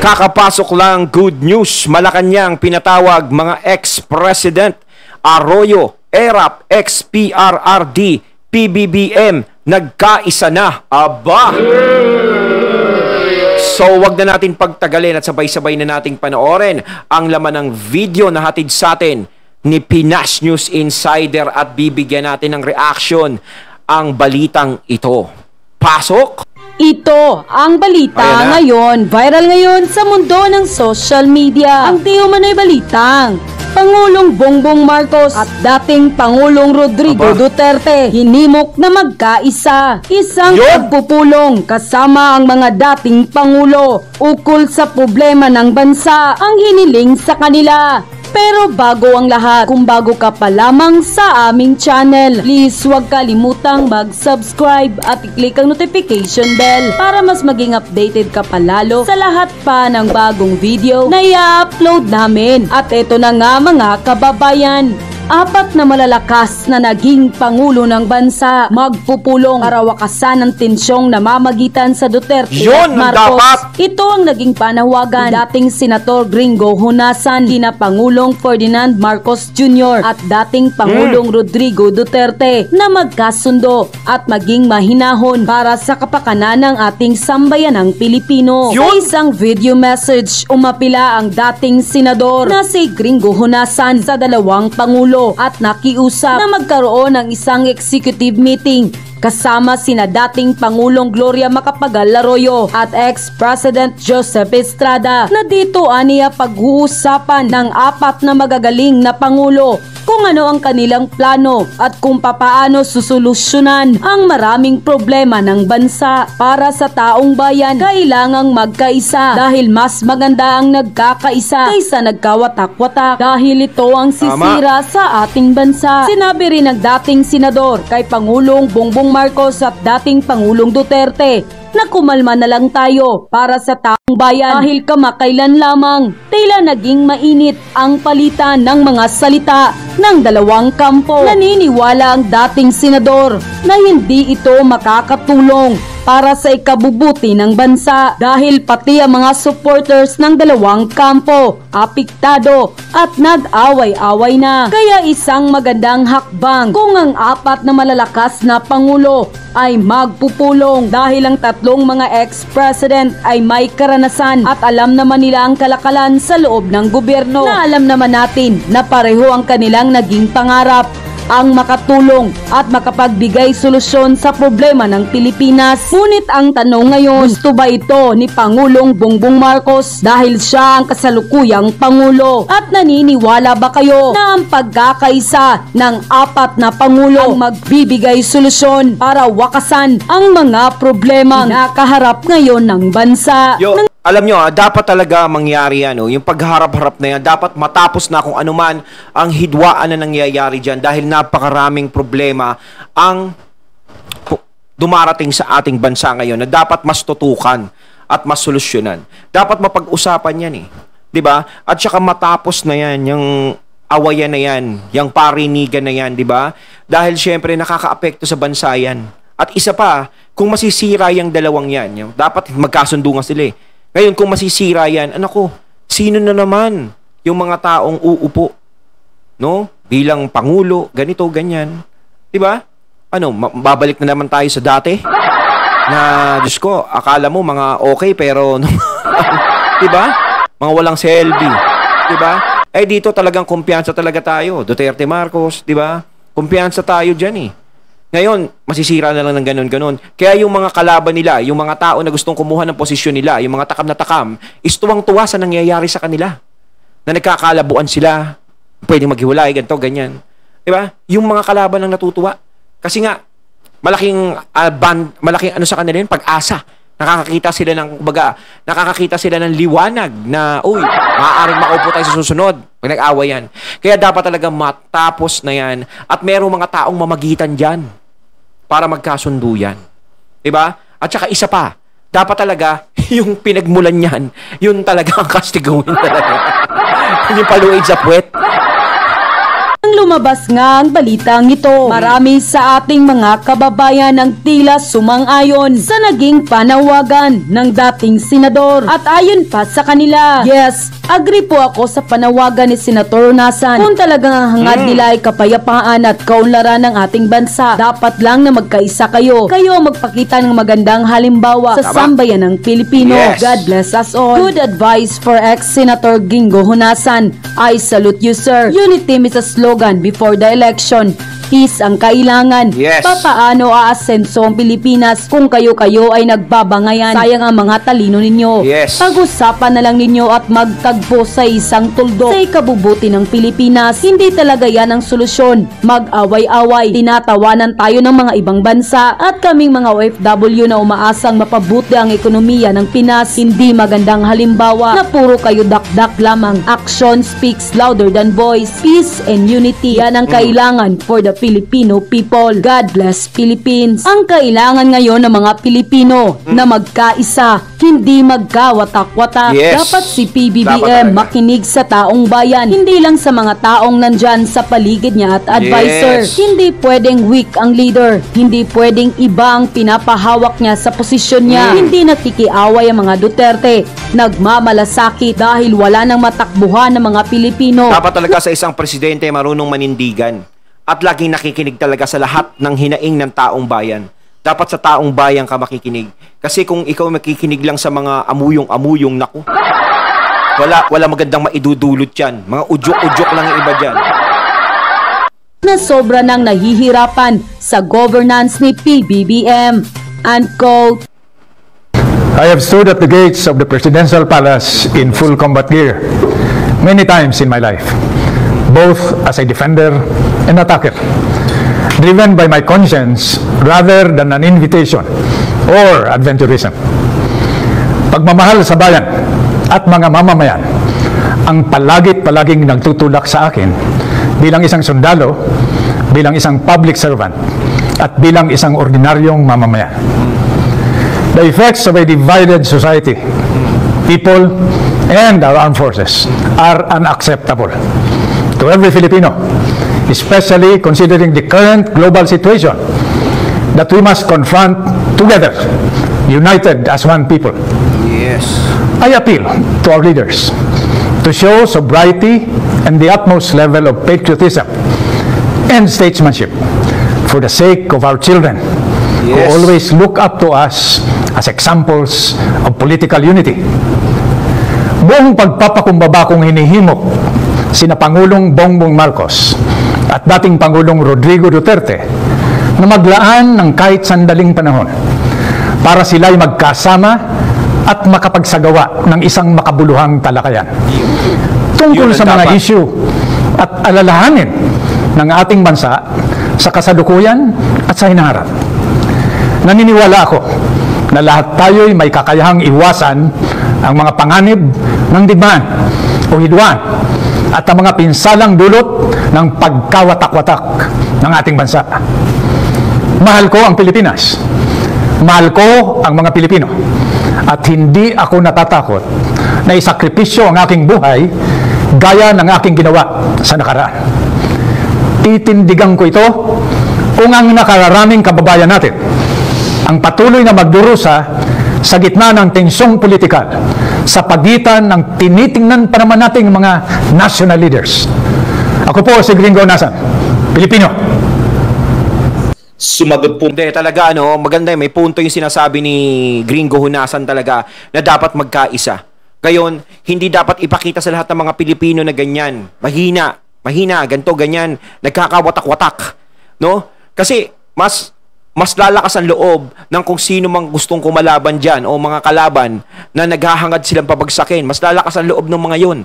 Kakapasok lang, good news. Malacanang pinatawag mga ex-president Arroyo, ERAP, ex-PRRD, PBBM, nagkaisa na. Aba! So, wag na natin pagtagalin at sabay-sabay na nating panoorin ang laman ng video na hatid sa atin ni Pinas News Insider at bibigyan natin ng reaction ang balitang ito. Pasok! Ito ang balita ngayon, viral ngayon sa mundo ng social media. Ang di umano'y balitang Pangulong Bongbong Marcos at dating Pangulong Rodrigo Duterte hinimok na magkaisa. Isang pagpupulong kasama ang mga dating Pangulo ukol sa problema ng bansa ang hiniling sa kanila. Pero bago ang lahat, kung bago ka pa lamang sa aming channel, please huwag kalimutang mag-subscribe at i-click ang notification bell para mas maging updated ka pa lalo sa lahat pa ng bagong video na i-upload namin. At ito na nga mga kababayan, 4 na malalakas na naging Pangulo ng bansa magpupulong para wakasan ang tensyong namamagitan sa Duterte at Marcos. Ito ang naging panawagan dating Senator Gringo Honasan, dina Pangulong Ferdinand Marcos Jr. at dating Pangulong Rodrigo Duterte na magkasundo at maging mahinahon para sa kapakanan ng ating sambayanang Pilipino. Sa isang video message, umapila ang dating senador na si Gringo Honasan sa dalawang Pangulo at nakiusap na magkaroon ng isang executive meeting kasama sina dating Pangulong Gloria Macapagal-Arroyo at ex-President Joseph Estrada na dito aniya pag-uusapan ng 4 na magagaling na Pangulo kung ano ang kanilang plano at kung papaano susolusyonan ang maraming problema ng bansa. Para sa taong bayan, kailangang magkaisa dahil mas maganda ang nagkakaisa kaysa nagkawatak-watak dahil ito ang sisira sa ating bansa. Sinabi rin ng dating senador kay Pangulong Bongbong Marcos at dating Pangulong Duterte na kumalma na lang tayo para sa taong bayan dahil kamakailan lamang tila naging mainit ang palitan ng mga salita ng dalawang kampo. Naniniwala ang dating senador na hindi ito makakatulong para sa ikabubuti ng bansa dahil pati ang mga supporters ng dalawang kampo apektado at nag-away-away na. Kaya isang magandang hakbang kung ang 4 na malalakas na Pangulo ay magpupulong dahil ang 3 mga ex-president ay may karanasan at alam naman nila ang kalakalan sa loob ng gobyerno na alam naman natin na pareho ang kanilang naging pangarap ang makatulong at makapagbigay solusyon sa problema ng Pilipinas. Ngunit ang tanong ngayon, gusto ba ito ni Pangulong Bongbong Marcos dahil siya ang kasalukuyang Pangulo? At naniniwala ba kayo na ang pagkakaisa ng 4 na Pangulo ang magbibigay solusyon para wakasan ang mga problema na nakaharap ngayon ng bansa? Alam nyo, dapat talaga mangyari yan. Yung pagharap-harap na yan, dapat matapos na kung anuman ang hidwaan na nangyayari dyan dahil napakaraming problema ang dumarating sa ating bansa ngayon na dapat mas tutukan at mas solusyonan. Dapat mapag-usapan yan eh. 'Di ba? At saka matapos na yan, yung awayan na yan, yung parinigan na yan, 'di ba? Dahil syempre nakakaapekto sa bansa yan. At isa pa, kung masisira yung dalawang yan, dapat magkasundo nga sila eh. Ngayon, kung masisira yan, anak ko, sino na naman yung mga taong uupo? No? Bilang Pangulo, ganito, ganyan. Diba? Ano, babalik na naman tayo sa dati? Na, Diyos ko, akala mo mga okay, pero, diba? Mga walang selfie. Diba? Eh, dito talagang kumpiyansa talaga tayo. Duterte Marcos, diba? Kumpiyansa tayo dyan eh. Ngayon, masisira na lang ng ganon-ganon. Kaya yung mga kalaban nila, yung mga tao na gustong kumuha ng posisyon nila, yung mga takam na takam, is tuwang-tuwa sa nangyayari sa kanila. Na nagkakalabuan sila, pwedeng maghiwalay, ganito, ganyan. Diba? Yung mga kalaban ang natutuwa. Kasi nga, malaking ano sa kanila yun, pag-asa. Nakakakita sila ng, nakakakita sila ng liwanag na, uy, maaaring makaupo tayo sa susunod pag nag-away yan. Kaya dapat talaga matapos na yan at merong mga taong mamagitan dyan para magkasundo yan. Diba? At saka isa pa, dapat talaga yung pinagmulan yan, yun talaga ang kastigawin talaga. Yung paluid sa puwet. Ang lumabas nga ang balitang ito. Marami sa ating mga kababayan ang tila sumang-ayon sa naging panawagan ng dating senador. At ayon pa sa kanila, yes, agree po ako sa panawagan ni Senator Honasan. Kung talagang ang hangad nila ay kapayapaan at kaunlaran ng ating bansa, dapat lang na magkaisa kayo. Kayo magpakita ng magandang halimbawa sa sambayan ng Pilipino. Yes. God bless us all. Good advice for ex-Senator Gingo Honasan. I salute you, sir. Unity is a slogan before the election. Peace ang kailangan. Yes. Papaano aasenso ang Pilipinas kung kayo-kayo ay nagbabangayan? Sayang ang mga talino ninyo. Yes. Pag-usapan na lang ninyo at magtagpo sa isang tuldok sa ikabubuti ng Pilipinas. Hindi talaga yan ang solusyon. Mag-away-away. Tinatawanan tayo ng mga ibang bansa at kaming mga OFW na umaasang mapabuti ang ekonomiya ng Pinas. Hindi magandang halimbawa na puro kayo dakdak lamang. Action speaks louder than voice. Peace and unity. Yan ang kailangan for the Filipino people. God bless Philippines. Ang kailangan ngayon ng mga Pilipino na magkaisa, hindi magkawatak-watak. Yes. Dapat si Dapat PBBM talaga. makinig sa taong bayan, hindi lang sa mga taong nandyan sa paligid niya at advisor. Yes. Hindi pwedeng weak ang leader. Hindi pwedeng iba ang pinapahawak niya sa posisyon niya. Hindi nakikiaway ang mga Duterte. Nagmamalasakit dahil wala nang matakbuhan ng mga Pilipino. Dapat talaga sa isang presidente marunong manindigan at laging nakikinig talaga sa lahat ng hinaing ng taong bayan. Dapat sa taong bayan ka makikinig. Kasi kung ikaw makikinig lang sa mga amuyong-amuyong, naku, wala magandang maidudulot yan. Mga udyok-udyok lang yung iba dyan. Na sobra nang nahihirapan sa governance ni PBBM. Unquote. I have stood at the gates of the presidential palace in full combat gear many times in my life, both as a defender and attacker, driven by my conscience rather than an invitation or adventurism. Pagmamahal sa bayan at mga mamamayan ang palaging nagtutulak sa akin bilang isang sundalo, bilang isang public servant, at bilang isang ordinaryong mamamayan. The effects of a divided society, people, and our armed forces are unacceptable to every Filipino, especially considering the current global situation that we must confront together, united as one people. Yes. I appeal to our leaders to show sobriety and the utmost level of patriotism and statesmanship for the sake of our children, who Yes. always look up to us as examples of political unity. Buong pagpapakumbaba kong hinihimok sina Pangulong Bongbong Marcos at dating Pangulong Rodrigo Duterte na maglaan ng kahit sandaling panahon para sila'y magkasama at makapagsagawa ng isang makabuluhang talakayan tungkol Yun ang sa mga dapat. issue at alalahanin ng ating bansa sa kasalukuyan at sa hinaharap. Naniniwala ako na lahat tayo'y may kakayahang iwasan ang mga panganib ng digmaan o hidwaan at ang mga pinsalang dulot ng pagkawatak-watak ng ating bansa. Mahal ko ang Pilipinas. Mahal ko ang mga Pilipino. At hindi ako natatakot na isakripisyo ang aking buhay gaya ng aking ginawa sa nakaraan. Titindigan ko ito kung ang nakararaming kababayan natin ang patuloy na magdurusa sa gitna ng tensyong politikal sa pagitan ng tinitingnan pa naman nating mga national leaders. Ako po si Gringo Honasan, Pilipino. Sumagot po. Hindi, talaga, maganda, may punto yung sinasabi ni Gringo Honasan talaga na dapat magkaisa. Gayon, hindi dapat ipakita sa lahat ng mga Pilipino na ganyan. Mahina, ganito, ganyan, nagkakawatak-watak. No? Kasi, mas lalakas ang loob ng kung sino mang gustong kumalaban dyan o mga kalaban na naghahangad silang pabagsakin. Mas lalakas ang loob ng mga yun.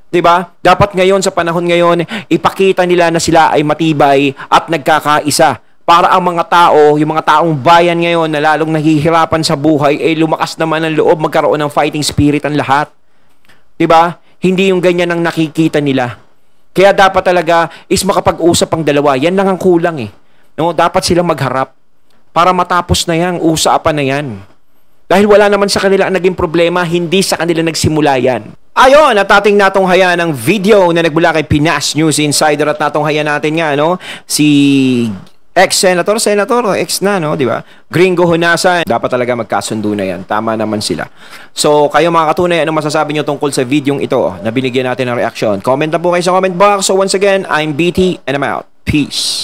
'Di ba? Dapat ngayon, sa panahon ngayon, ipakita nila na sila ay matibay at nagkakaisa. Para ang mga tao, yung mga taong bayan ngayon na lalong nahihirapan sa buhay, ay lumakas naman ang loob, magkaroon ng fighting spirit ang lahat. 'Di ba? Hindi yung ganyan ang nakikita nila. Kaya dapat talaga is makapag-usap ang dalawa. Yan lang ang kulang eh. No, dapat silang magharap para matapos na yan, usapan na yan. Dahil wala naman sa kanila ang naging problema, hindi sa kanila nagsimula yan. Ayon, at ating natunghayan ng video na nagmula kay Pinas News Insider at natunghayan natin nga, no? Si ex-senator, ex na, no? Di ba? Gringo Honasan. Dapat talaga magkasundo na yan. Tama naman sila. So, kayo mga katunay, anong masasabi nyo tungkol sa videong ito na binigyan natin ng reaksyon? Comment na po kayo sa comment box. So, once again, I'm BT and I'm out. Peace.